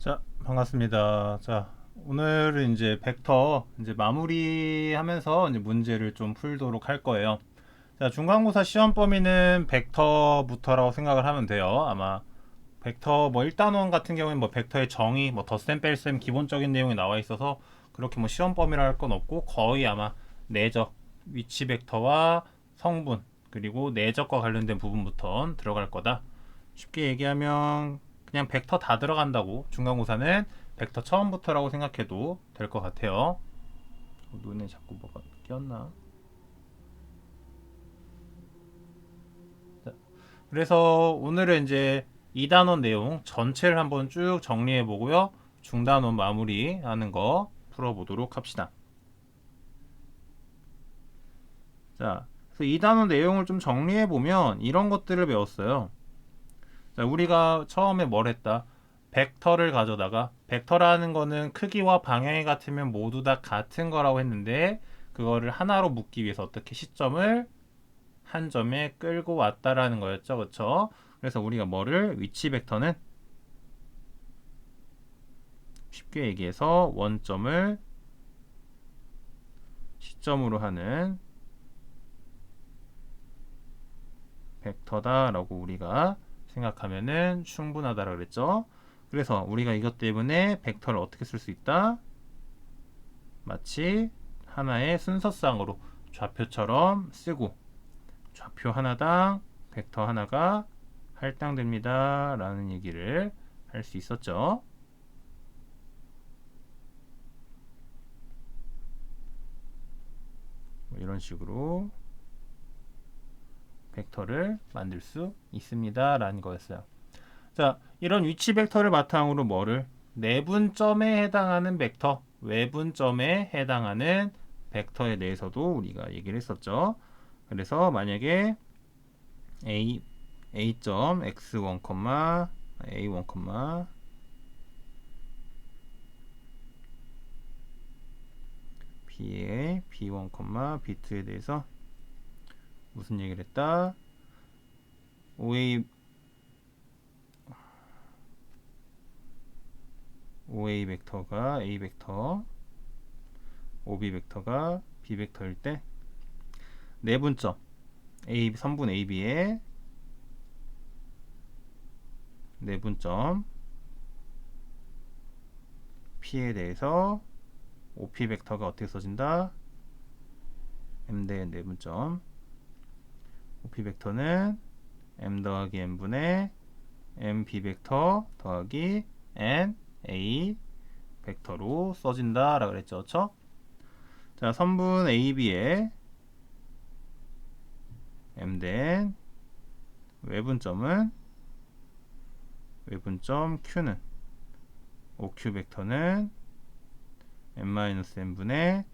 자, 반갑습니다. 자, 오늘은 이제 벡터 이제 마무리하면서 이제 문제를 좀 풀도록 할 거예요. 자, 중간고사 시험 범위는 벡터부터라고 생각을 하면 돼요. 아마 벡터 뭐 1단원 같은 경우는 뭐 벡터의 정의, 뭐 덧셈 뺄셈 기본적인 내용이 나와 있어서 그렇게 뭐 시험 범위라 할 건 없고 거의 아마 내적, 위치 벡터와 성분 그리고 내적과 관련된 부분부터 들어갈 거다. 쉽게 얘기하면 그냥 벡터 다 들어간다고 중간고사는 벡터 처음부터라고 생각해도 될 것 같아요. 눈에 자꾸 뭐가 꼈나? 자, 그래서 오늘은 이제 2단원 내용 전체를 한번 쭉 정리해 보고요. 중단원 마무리하는 거 풀어보도록 합시다. 자, 그래서 2단원 내용을 좀 정리해 보면 이런 것들을 배웠어요. 자, 우리가 처음에 뭘 했다? 벡터를 가져다가 벡터라는 거는 크기와 방향이 같으면 모두 다 같은 거라고 했는데 그거를 하나로 묶기 위해서 어떻게 시점을 한 점에 끌고 왔다라는 거였죠. 그쵸? 그래서 우리가 뭐를 위치 벡터는 쉽게 얘기해서 원점을 시점으로 하는 벡터다라고 우리가 생각하면은 충분하다라고 그랬죠. 그래서 우리가 이것 때문에 벡터를 어떻게 쓸 수 있다? 마치 하나의 순서쌍으로 좌표처럼 쓰고 좌표 하나당 벡터 하나가 할당됩니다 라는 얘기를 할 수 있었죠. 뭐 이런 식으로 벡터를 만들 수 있습니다 라는 거였어요. 자, 이런 위치 벡터를 바탕으로 뭐를 내분점에 해당하는 벡터, 외분점에 해당하는 벡터에 대해서도 우리가 얘기를 했었죠. 그래서 만약에 a a.x1, a1, b의 b1, b2에 대해서 무슨 얘기를 했다? OA 벡터가 A 벡터, OB 벡터가 B 벡터일 때 내분점 A 선분 AB의 내분점 P에 대해서 OP 벡터가 어떻게 써진다? M 대 내분점 OP 벡터는 M 더하기 N분의 MB 벡터 더하기 N A 벡터로 써진다 라고 그랬죠. 그쵸? 자, 선분 AB의 M 대 외분점 Q는 OQ 벡터는 n-n분의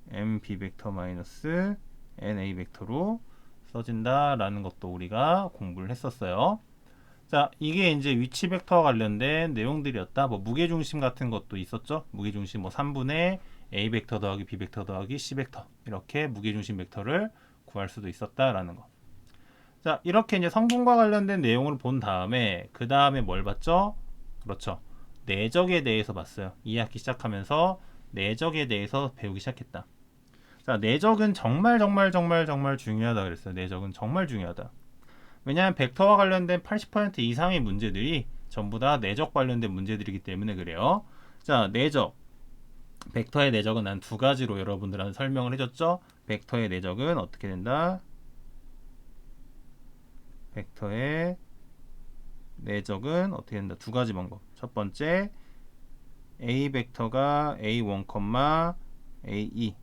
mb 벡터 마이너스 na 벡터로 써진다라는 것도 우리가 공부를 했었어요. 자, 이게 이제 위치 벡터와 관련된 내용들이었다. 뭐 무게중심 같은 것도 있었죠. 무게중심 뭐 3분의 a 벡터 더하기 b 벡터 더하기 c 벡터 이렇게 무게중심 벡터를 구할 수도 있었다라는 거. 자, 이렇게 이제 성분과 관련된 내용을 본 다음에 그 다음에 뭘 봤죠? 그렇죠. 내적에 대해서 봤어요. 2학기 시작하면서 내적에 대해서 배우기 시작했다. 자, 내적은 정말 정말 정말 정말 중요하다 그랬어요. 내적은 정말 중요하다. 왜냐하면 벡터와 관련된 80% 이상의 문제들이 전부 다 내적 관련된 문제들이기 때문에 그래요. 자, 내적. 벡터의 내적은 난 두 가지로 여러분들한테 설명을 해줬죠. 벡터의 내적은 어떻게 된다? 벡터의 내적은 어떻게 된다? 두 가지 방법. 첫 번째, A 벡터가 A1, A2,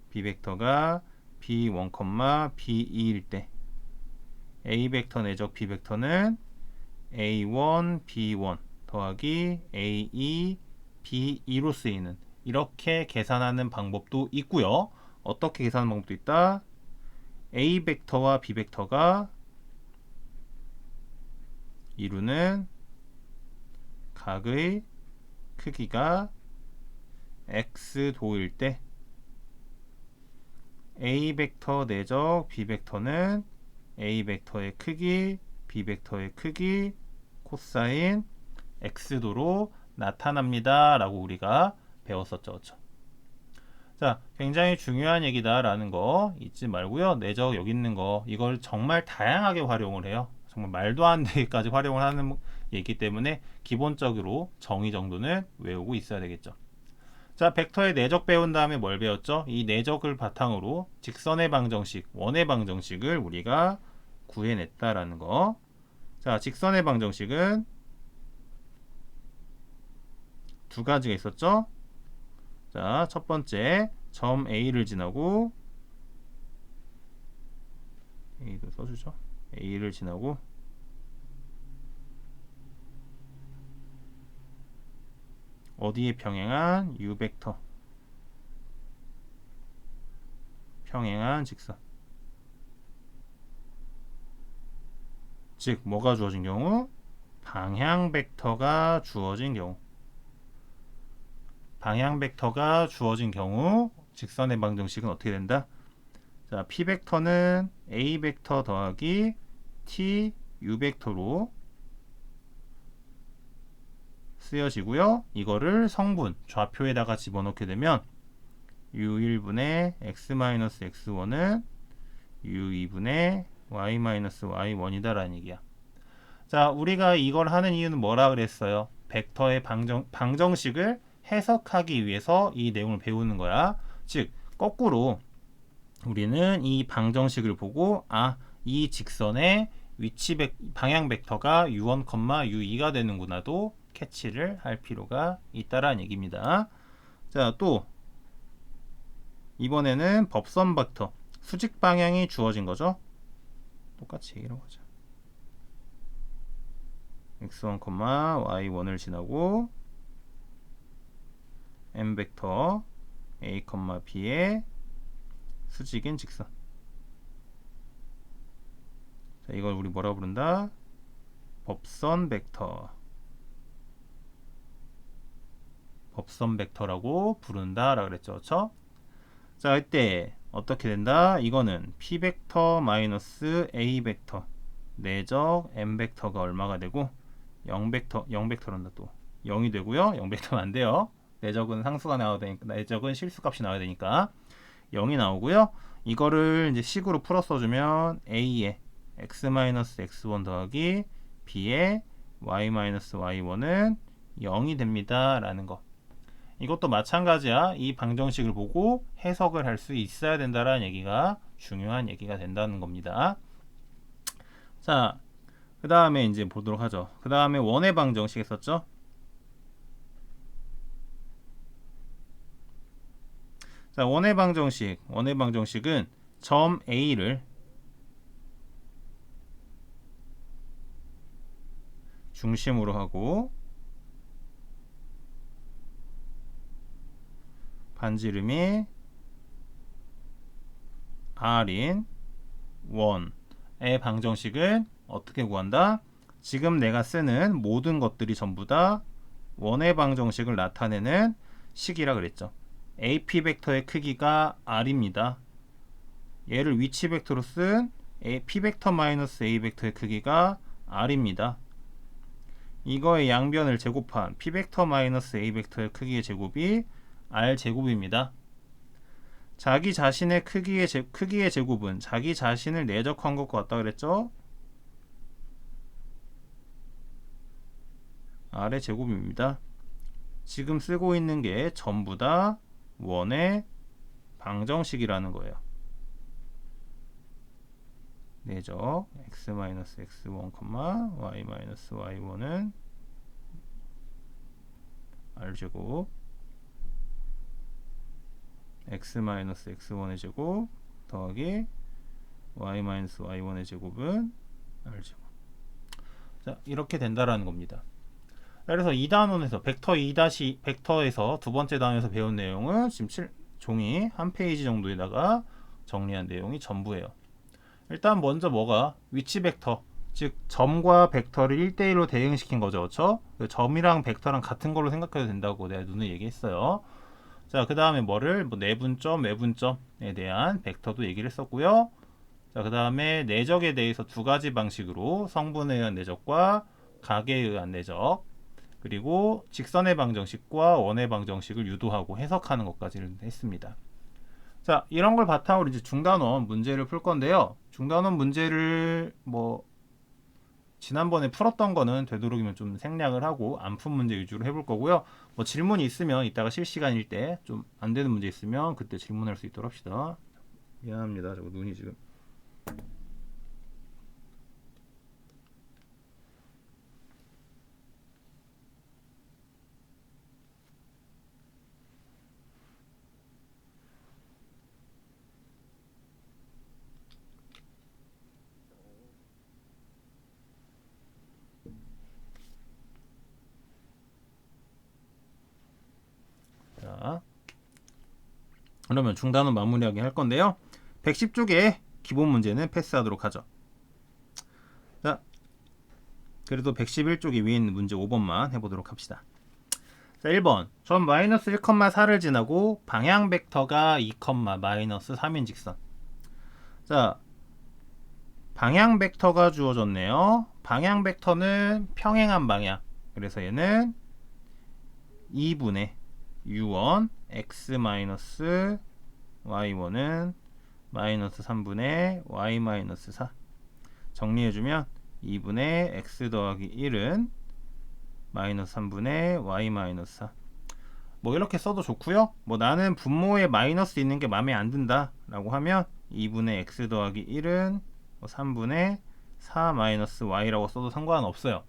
B 벡터가 B1, B2일 때 A 벡터 내적 B 벡터는 A1, B1 더하기 A2, B2로 쓰이는 이렇게 계산하는 방법도 있고요. 어떻게 계산하는 방법도 있다? A 벡터와 B 벡터가 이루는 각의 크기가 x도일 때 A 벡터 내적 B 벡터는 A 벡터의 크기, B 벡터의 크기, 코사인 x도로 나타납니다 라고 우리가 배웠었죠. 그렇죠? 자, 굉장히 중요한 얘기다라는 거 잊지 말고요. 내적 여기 있는 거 이걸 정말 다양하게 활용을 해요. 정말 말도 안 되게까지 활용을 하는 얘기 때문에 기본적으로 정의 정도는 외우고 있어야 되겠죠. 자, 벡터의 내적 배운 다음에 뭘 배웠죠? 이 내적을 바탕으로 직선의 방정식, 원의 방정식을 우리가 구해냈다라는 거. 자, 직선의 방정식은 두 가지가 있었죠? 자, 첫 번째 점 A를 지나고 A도 써주죠. A를 지나고 어디에 평행한 U 벡터 평행한 직선. 즉 뭐가 주어진 경우? 방향 벡터가 주어진 경우. 방향 벡터가 주어진 경우 직선의 방정식은 어떻게 된다? 자, P 벡터는 A 벡터 더하기 T U 벡터로 쓰여지고요. 이거를 성분 좌표에다가 집어넣게 되면 U1분의 X-X1은 U2분의 Y-Y1이다 라는 얘기야. 자, 우리가 이걸 하는 이유는 뭐라 그랬어요? 벡터의 방정식을 해석하기 위해서 이 내용을 배우는 거야. 즉, 거꾸로 우리는 이 방정식을 보고 이 직선의 방향 벡터가 U1, U2가 되는구나도 캐치를 할 필요가 있다라는 얘기입니다. 자, 또 이번에는 법선 벡터 수직 방향이 주어진 거죠. 똑같이 얘기를 하자. x1, y1을 지나고 m 벡터 a, b의 수직인 직선. 자, 이걸 우리 뭐라 부른다? 법선 벡터. 법선 벡터라고 부른다라고 그랬죠. 그렇죠? 자, 이때 어떻게 된다? 이거는 p 벡터 마이너스 a 벡터 내적 m 벡터가 얼마가 되고 0벡터란다 또 0이 되고요. 0벡터는 안 돼요. 내적은 상수가 나와야 되니까 내적은 실수값이 나와야 되니까 0이 나오고요. 이거를 이제 식으로 풀어 써주면 a의 x-x1 더하기 b의 y-y1은 0이 됩니다 라는 거. 이것도 마찬가지야. 이 방정식을 보고 해석을 할 수 있어야 된다라는 얘기가 중요한 얘기가 된다는 겁니다. 자, 그 다음에 이제 보도록 하죠. 그 다음에 원의 방정식 했었죠. 자, 원의 방정식은 점 A를 중심으로 하고 반지름이 R인 원의 방정식을 어떻게 구한다? 지금 내가 쓰는 모든 것들이 전부 다 원의 방정식을 나타내는 식이라 그랬죠. AP 벡터의 크기가 R입니다. 얘를 위치 벡터로 쓴 P 벡터 마이너스 A 벡터의 크기가 R입니다. 이거의 양변을 제곱한 P 벡터 마이너스 A 벡터의 크기의 제곱이 R 제곱입니다. 자기 자신의 크기의 제곱은 자기 자신을 내적한 것과 같다 그랬죠? R의 제곱입니다. 지금 쓰고 있는 게 전부 다 원의 방정식이라는 거예요. 내적 x-x1, y-y1은 R제곱 x-x1의 제곱 더하기 y-y1의 제곱은 R제곱. 자, 이렇게 된다라는 겁니다. 그래서 2단원에서 벡터에서 두 번째 단원에서 배운 내용은 지금 종이 한 페이지 정도에다가 정리한 내용이 전부예요. 일단 먼저 뭐가 위치 벡터, 즉 점과 벡터를 1대1로 대응시킨 거죠. 그렇죠? 점이랑 벡터랑 같은 걸로 생각해도 된다고 내가 눈에 얘기했어요. 자, 그 다음에 뭐를 내분점, 외분점에 대한 벡터도 얘기를 했었고요. 자, 그 다음에 내적에 대해서 두 가지 방식으로 성분에 의한 내적과 각에 의한 내적, 그리고 직선의 방정식과 원의 방정식을 유도하고 해석하는 것까지를 했습니다. 자, 이런 걸 바탕으로 이제 중단원 문제를 풀 건데요. 중단원 문제를 지난번에 풀었던 거는 되도록이면 좀 생략을 하고 안 푼 문제 위주로 해볼 거고요. 질문이 있으면 이따가 실시간일 때 좀 안 되는 문제 있으면 그때 질문할 수 있도록 합시다. 미안합니다. 저거 눈이 지금. 자, 그러면 중단원 마무리하게 할 건데요. 110쪽에 기본 문제는 패스하도록 하죠. 자, 그래도 111쪽에 위에 있는 문제 5번만 해보도록 합시다. 자, 1번. 전 마이너스 1,4를 지나고 방향 벡터가 2, 마이너스 3인 직선. 자, 방향 벡터가 주어졌네요. 방향 벡터는 평행한 방향. 그래서 얘는 2분의 u1 x 마이너스 y1은 마이너스 3분의 y 마이너스 4. 정리해주면 2분의 x 더하기 1은 마이너스 3분의 y 마이너스 4. 이렇게 써도 좋고요. 나는 분모에 마이너스 있는 게 마음에 안 든다 라고 하면 2분의 x 더하기 1은 3분의 4 마이너스 y라고 써도 상관없어요.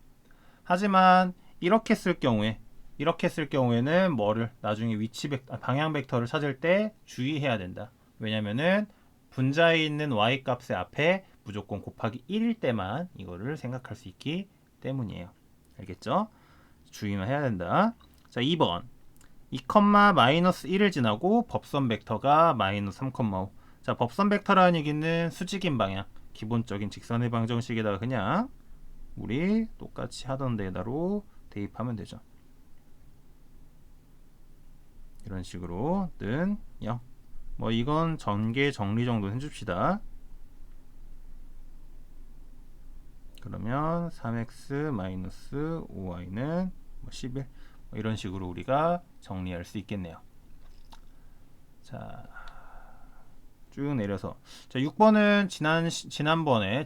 하지만 이렇게 쓸 경우에는 뭐를 나중에 방향 벡터를 찾을 때 주의해야 된다. 왜냐면은 분자에 있는 y 값의 앞에 무조건 곱하기 1일 때만 이거를 생각할 수 있기 때문이에요. 알겠죠? 주의만 해야 된다. 자, 2번. 2, 마이너스 1을 지나고 법선 벡터가 마이너스 3,5. 자, 법선 벡터라는 얘기는 수직인 방향, 기본적인 직선의 방정식에다가 그냥 우리 똑같이 하던 데다로 대입하면 되죠. 이런 식으로 는 0. 이건 전개 정리 정도 해줍시다. 그러면 3x 마이너스 5y는 11. 이런 식으로 우리가 정리할 수 있겠네요. 자, 쭉 내려서. 자, 6번은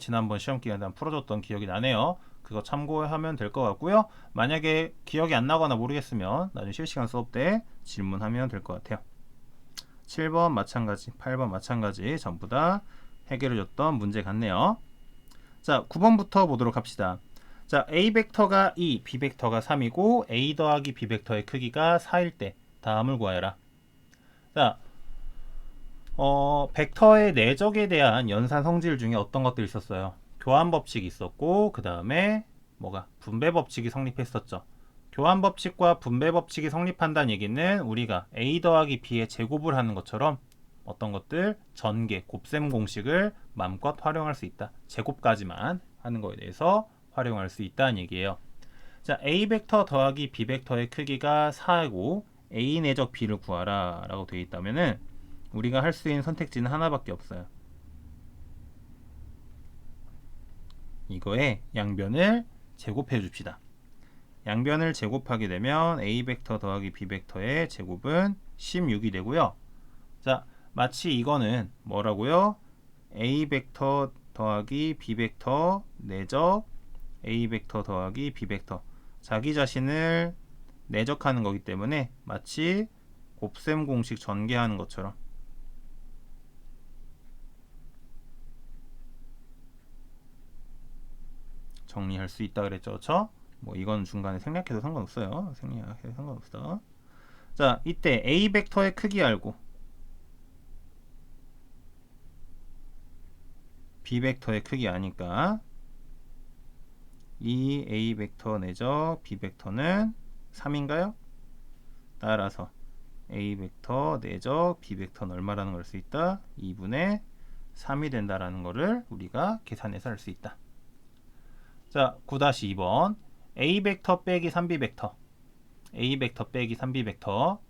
지난번 시험 기간에 풀어줬던 기억이 나네요. 그거 참고하면 될 것 같고요. 만약에 기억이 안 나거나 모르겠으면 나중에 실시간 수업 때 질문하면 될 것 같아요. 7번 마찬가지, 8번 마찬가지 전부 다 해결해줬던 문제 같네요. 자, 9번부터 보도록 합시다. 자, A 벡터가 2, B 벡터가 3이고 A 더하기 B 벡터의 크기가 4일 때 다음을 구하여라. 자, 벡터의 내적에 대한 연산 성질 중에 어떤 것들이 있었어요? 교환 법칙이 있었고, 그 다음에 분배 법칙이 성립했었죠. 교환 법칙과 분배 법칙이 성립한다는 얘기는 우리가 A 더하기 B의 제곱을 하는 것처럼 어떤 것들 전개, 곱셈 공식을 마음껏 활용할 수 있다. 제곱까지만 하는 거에 대해서 활용할 수 있다는 얘기예요. 자, A 벡터 더하기 B 벡터의 크기가 4이고 A 내적 B를 구하라 라고 되어 있다면은 우리가 할 수 있는 선택지는 하나밖에 없어요. 이거에 양변을 제곱해 줍시다. 양변을 제곱하게 되면 A 벡터 더하기 B 벡터의 제곱은 16이 되고요. 자, 마치 이거는 뭐라고요? A 벡터 더하기 B 벡터 내적 A 벡터 더하기 B 벡터. 자기 자신을 내적하는 거기 때문에 마치 곱셈 공식 전개하는 것처럼 정리할 수 있다 그랬죠. 그렇죠? 이건 중간에 생략해도 상관없어요. 생략해도 상관없어. 자, 이때 A 벡터의 크기 알고 B 벡터의 크기 아니까 이 A 벡터 내적 B 벡터는 3인가요? 따라서 A 벡터 내적 B 벡터는 얼마라는 걸 알 수 있다? 2분의 3이 된다라는 거를 우리가 계산해서 알 수 있다. 자, 9-2번 A 벡터 빼기 3B 벡터 A 벡터 빼기 3B 벡터.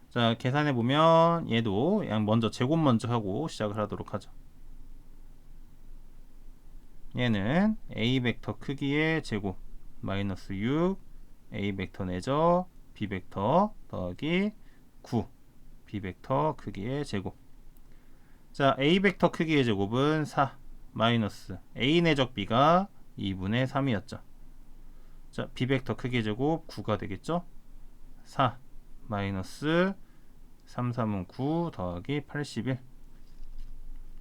자, 계산해보면 얘도 먼저 제곱 먼저 하고 시작을 하도록 하죠. 얘는 A 벡터 크기의 제곱 마이너스 6 A 벡터 내적 B 벡터 더하기 9 B 벡터 크기의 제곱. 자, A 벡터 크기의 제곱은 4 마이너스 A 내적 B가 2분의 3이었죠. 자, B 벡터 크기의 제곱 9가 되겠죠. 4 마이너스 3, 3은 9 더하기 81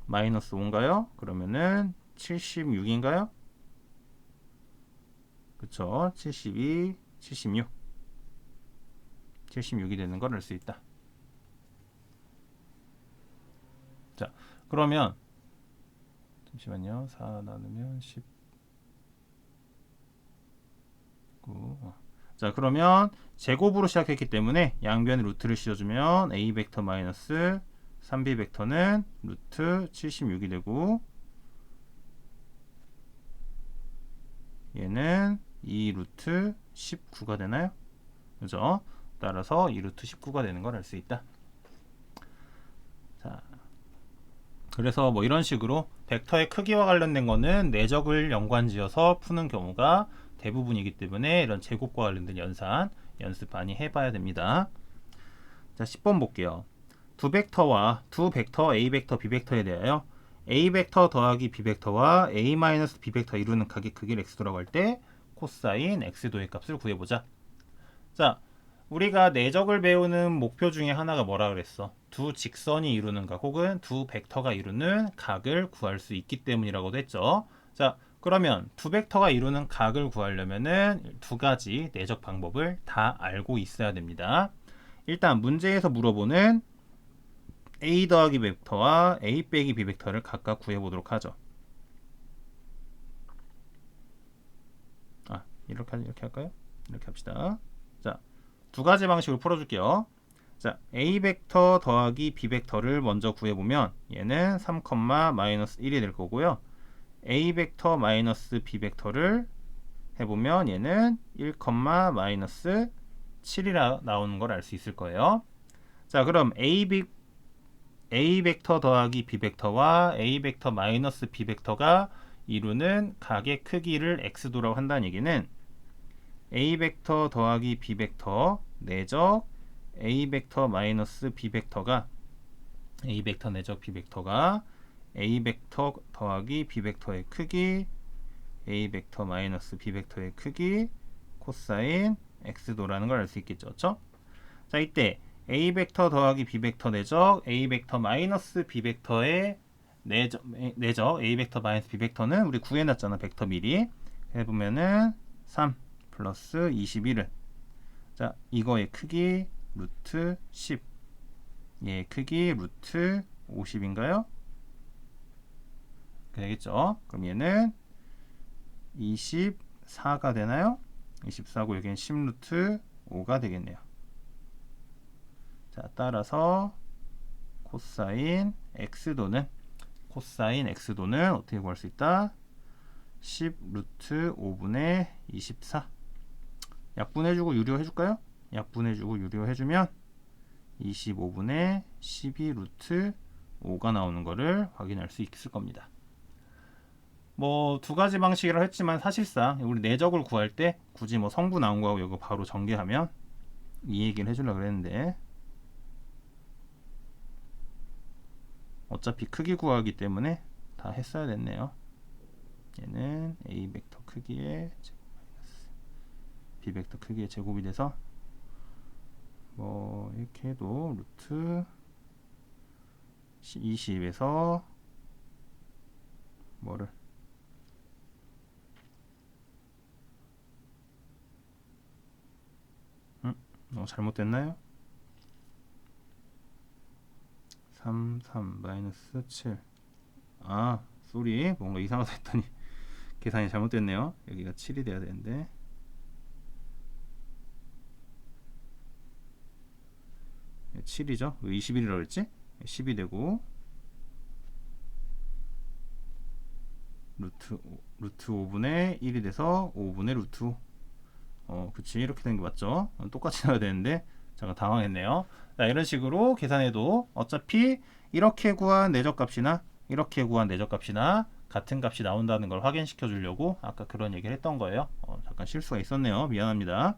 마이너스 5인가요? 그러면은 76인가요? 그쵸? 72, 76 76이 되는 걸 알 수 있다. 자, 그러면 잠시만요. 4 나누면 19. 자, 그러면 제곱으로 시작했기 때문에 양변에 루트를 씌워주면 A 벡터 마이너스 3B 벡터는 루트 76이 되고, 얘는 2 루트 19가 되나요? 그죠? 따라서 2 루트 19가 되는 걸 알 수 있다. 자, 그래서 뭐 이런 식으로 벡터의 크기와 관련된 거는 내적을 연관지어서 푸는 경우가 대부분이기 때문에 이런 제곱과 관련된 연습 많이 해봐야 됩니다. 자, 10번 볼게요. 두 벡터 A 벡터, B 벡터에 대하여 A 벡터 더하기 B 벡터와 A 마이너스 B 벡터 이루는 각의 크기를 x도라고 할 때 코사인 x도의 값을 구해보자. 자, 우리가 내적을 배우는 목표 중에 하나가 뭐라 그랬어? 두 직선이 이루는 각 혹은 두 벡터가 이루는 각을 구할 수 있기 때문이라고도 했죠. 자, 그러면 두 벡터가 이루는 각을 구하려면은 두 가지 내적 방법을 다 알고 있어야 됩니다. 일단 문제에서 물어보는 A 더하기 벡터와 A 빼기 B 벡터를 각각 구해보도록 하죠. 이렇게 할까요? 이렇게 합시다. 자, 두 가지 방식으로 풀어줄게요. 자, A 벡터 더하기 B 벡터를 먼저 구해보면 얘는 3, 마이너스 1이 될 거고요. A 벡터 마이너스 B 벡터를 해보면 얘는 1, 마이너스 7이라 나오는 걸 알 수 있을 거예요. 자, 그럼 A 벡터 더하기 B 벡터와 A 벡터 마이너스 B 벡터가 이루는 각의 크기를 x도라고 한다는 얘기는 A 벡터 더하기 B 벡터 내적 A 벡터 마이너스 B 벡터가 A 벡터 내적 B 벡터가 A 벡터 더하기 B 벡터의 크기 A 벡터 마이너스 B 벡터의 크기 코사인 x도라는 걸 알 수 있겠죠. 그렇죠? 자, 이때 A 벡터 더하기 B 벡터 내적 A 벡터 마이너스 B 벡터의 내적 A 벡터 마이너스 B 벡터는 우리 구해놨잖아. 벡터 미리 해보면은 3 플러스 21을 자, 이거의 크기 루트 10 얘의 크기 루트 50인가요? 되겠죠? 그럼 얘는 24가 되나요? 24고 여기는 10 루트 5가 되겠네요. 자, 따라서 코사인 x도는 어떻게 구할 수 있다? 10 루트 5분의 24 약분해주고 유료해줄까요? 약분해주고 유료해주면 25분의 12 루트 5가 나오는 거를 확인할 수 있을 겁니다. 뭐 두 가지 방식이라고 했지만 사실상 우리 내적을 구할 때 굳이 뭐 성분 나온 거하고 이거 바로 전개하면 이 얘기를 해주려고 그랬는데 어차피 크기 구하기 때문에 다 했어야 됐네요. 얘는 A 벡터 크기의 제곱 마이너스 B 벡터 크기의 제곱이 돼서 뭐 이렇게 해도 루트 20에서 뭐를 잘못됐나요? 3, 마이너스 7 쏘리 뭔가 이상하다 했더니 계산이 잘못됐네요. 여기가 7이 돼야 되는데 7이죠. 왜 21이라고 그랬지? 10이 되고 루트 5분의 1이 돼서 5분의 루트 5 그치 이렇게 되는 게 맞죠? 똑같이 나와야 되는데 잠깐 당황했네요. 자, 이런 식으로 계산해도 어차피 이렇게 구한 내적값이나 이렇게 구한 내적값이나 같은 값이 나온다는 걸 확인시켜 주려고 아까 그런 얘기를 했던 거예요. 잠깐 실수가 있었네요. 미안합니다.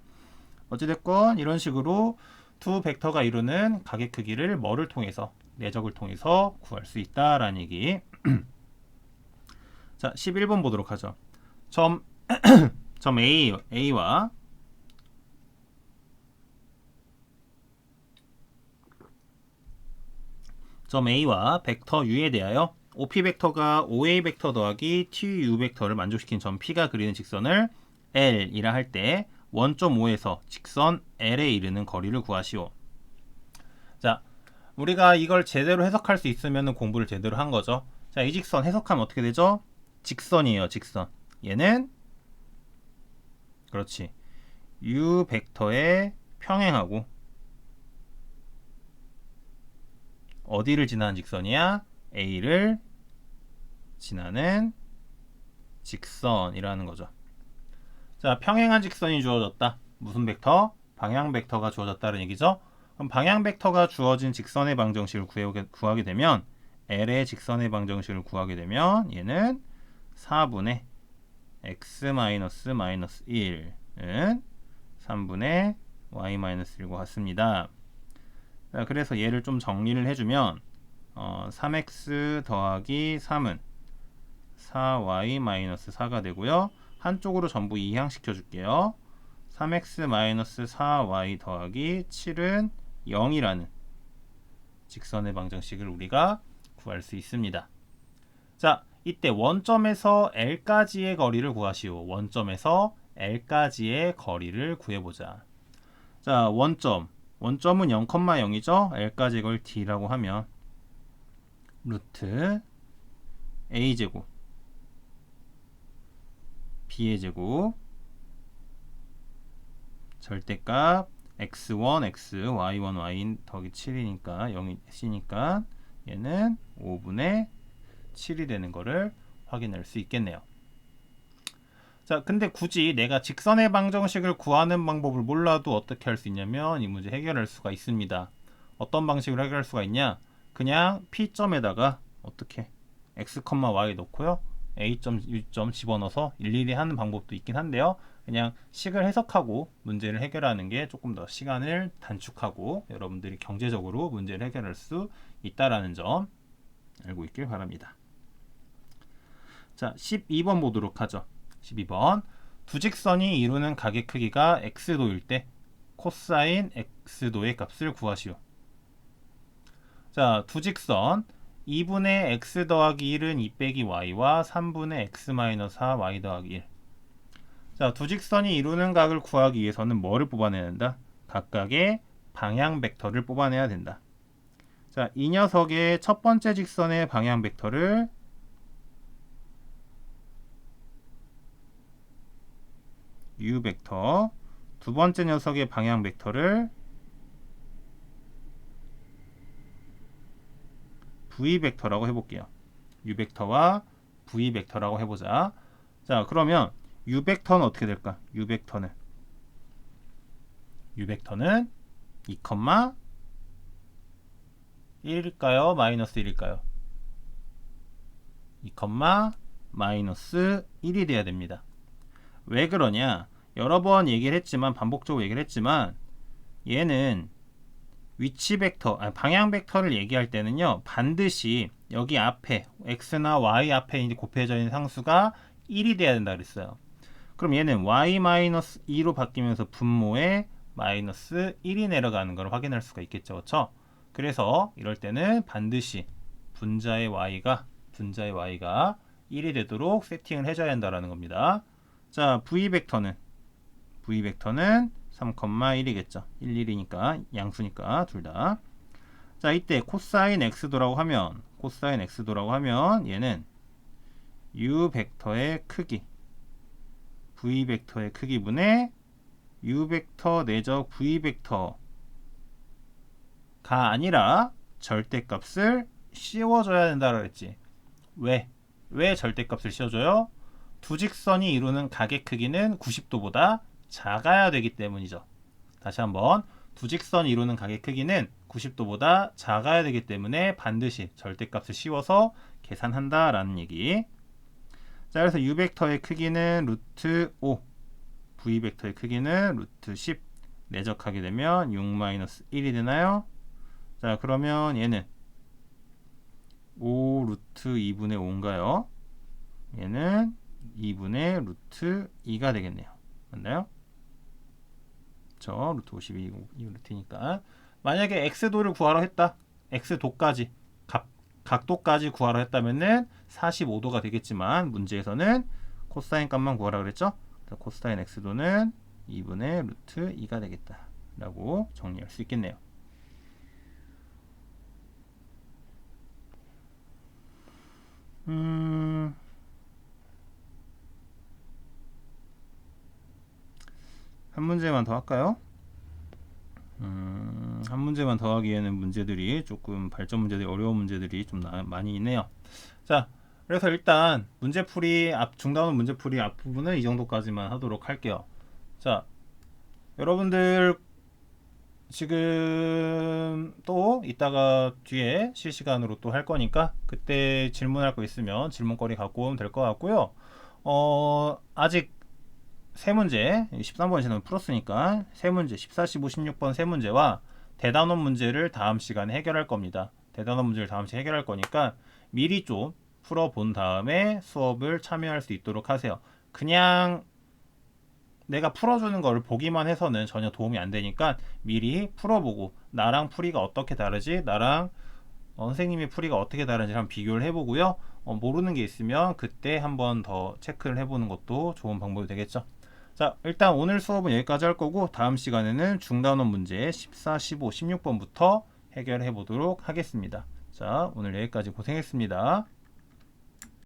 어찌됐건 이런 식으로 두 벡터가 이루는 가계 크기를 뭐를 통해서, 내적을 통해서 구할 수 있다라는 얘기. 자, 11번 보도록 하죠. 점 A와 점 A와 벡터 U에 대하여 OP 벡터가 OA 벡터 더하기 TU 벡터를 만족시킨 점 P가 그리는 직선을 L이라 할 때 원점 O에서 직선 L에 이르는 거리를 구하시오. 자, 우리가 이걸 제대로 해석할 수 있으면 공부를 제대로 한 거죠. 자, 이 직선 해석하면 어떻게 되죠? 직선이에요, 직선. 얘는 그렇지. U 벡터에 평행하고 어디를 지나는 직선이야? A를 지나는 직선이라는 거죠. 자, 평행한 직선이 주어졌다. 무슨 벡터? 방향 벡터가 주어졌다는 얘기죠. 그럼 방향 벡터가 주어진 직선의 방정식을 구하게 되면 L의 직선의 방정식을 구하게 되면 얘는 4분의 x-1은 3분의 y-1과 같습니다. 자, 그래서 얘를 좀 정리를 해주면 3x 더하기 3은 4y-4가 되고요. 한쪽으로 전부 이항시켜 줄게요. 3x-4y 더하기 7은 0이라는 직선의 방정식을 우리가 구할 수 있습니다. 자, 이때 원점에서 L까지의 거리를 구하시오. 원점에서 L까지의 거리를 구해보자. 자, 원점은 0,0이죠. L까지 걸 D라고 하면 루트 A제곱 B의 제곱 절대값 x1, x, y1, y 더하기 7이니까 0이 C니까 얘는 5분의 7이 되는 거를 확인할 수 있겠네요. 자, 근데 굳이 내가 직선의 방정식을 구하는 방법을 몰라도 어떻게 할 수 있냐면 이 문제 해결할 수가 있습니다. 어떤 방식으로 해결할 수가 있냐? 그냥 P점에다가 어떻게 x, y 넣고요. A점, U점 집어넣어서 일일이 하는 방법도 있긴 한데요. 그냥 식을 해석하고 문제를 해결하는 게 조금 더 시간을 단축하고 여러분들이 경제적으로 문제를 해결할 수 있다라는 점 알고 있길 바랍니다. 자, 12번 보도록 하죠. 12번. 두 직선이 이루는 가계 크기가 x도일 때 코사인 x도의 값을 구하시오. 자, 두 직선 2분의 x 더하기 1은 2 빼기 y와 3분의 x-4 y 더하기 1. 자, 두 직선이 이루는 각을 구하기 위해서는 뭐를 뽑아내야 된다? 각각의 방향 벡터를 뽑아내야 된다. 자, 이 녀석의 첫 번째 직선의 방향 벡터를 u 벡터, 두 번째 녀석의 방향 벡터를 v 벡터라고 해볼게요. u 벡터와 v 벡터라고 해보자. 자, 그러면 u 벡터는 어떻게 될까? u 벡터는 2, 1일까요? 마이너스 1일까요? 2, 마이너스 1이 돼야 됩니다. 왜 그러냐? 여러 번 얘기를 했지만, 반복적으로 얘기를 했지만, 얘는 위치 벡터, 방향 벡터를 얘기할 때는요, 반드시 여기 앞에 x나 y 앞에 이제 곱해져 있는 상수가 1이 돼야 된다 그랬어요. 그럼 얘는 y-2로 바뀌면서 분모에 마이너스 1이 내려가는 걸 확인할 수가 있겠죠. 그렇죠? 그래서 이럴 때는 반드시 분자의 y가 1이 되도록 세팅을 해줘야 한다는 겁니다. 자, v 벡터는 3,1이겠죠. 1, 1이니까 양수니까 둘 다. 자, 이때 코사인 x도라고 하면 얘는 u 벡터의 크기 v 벡터의 크기분의 u 벡터 내적 v 벡터가 아니라 절대값을 씌워줘야 된다고 했지. 왜 절대값을 씌워줘요? 두 직선이 이루는 가계 크기는 90도보다 작아야 되기 때문이죠. 다시 한번, 두 직선이 이루는 가계 크기는 90도보다 작아야 되기 때문에 반드시 절대값을 씌워서 계산한다라는 얘기. 자, 그래서 u 벡터의 크기는 루트 5, v 벡터의 크기는 루트 10 내적하게 되면 6-1이 되나요? 자, 그러면 얘는 5 루트 2분의 5인가요? 얘는 2분의 루트 2가 되겠네요. 맞나요? 그쵸? 루트 52 루트니까 만약에 x도를 구하러 했다. x도까지 각도까지 구하러 했다면은 45도가 되겠지만 문제에서는 코사인 값만 구하라 그랬죠? 코사인 x도는 2분의 루트 2가 되겠다 라고 정리할 수 있겠네요. 한 문제만 더 할까요? 한 문제만 더 하기에는 문제들이 조금 발전 문제들이 어려운 문제들이 좀 많이 있네요. 자, 그래서 일단 문제풀이 중단원 문제풀이 앞부분은 이 정도까지만 하도록 할게요. 자, 여러분들 지금 또 이따가 뒤에 실시간으로 또 할 거니까 그때 질문할 거 있으면 질문거리 갖고 오면 될 것 같고요. 아직 세 문제 13번 시는 풀었으니까 세 문제 14, 15, 16번 세 문제와 대단원 문제를 다음 시간에 해결할 겁니다. 대단원 문제를 다음 시간에 해결할 거니까 미리 좀 풀어본 다음에 수업을 참여할 수 있도록 하세요. 그냥 내가 풀어주는 거를 보기만 해서는 전혀 도움이 안 되니까 미리 풀어보고 나랑 풀이가 어떻게 다르지? 나랑 선생님의 풀이가 어떻게 다른지 한번 비교를 해보고요. 모르는 게 있으면 그때 한번 더 체크를 해보는 것도 좋은 방법이 되겠죠. 자, 일단 오늘 수업은 여기까지 할 거고 다음 시간에는 중단원 문제 14, 15, 16번부터 해결해 보도록 하겠습니다. 자, 오늘 여기까지 고생했습니다.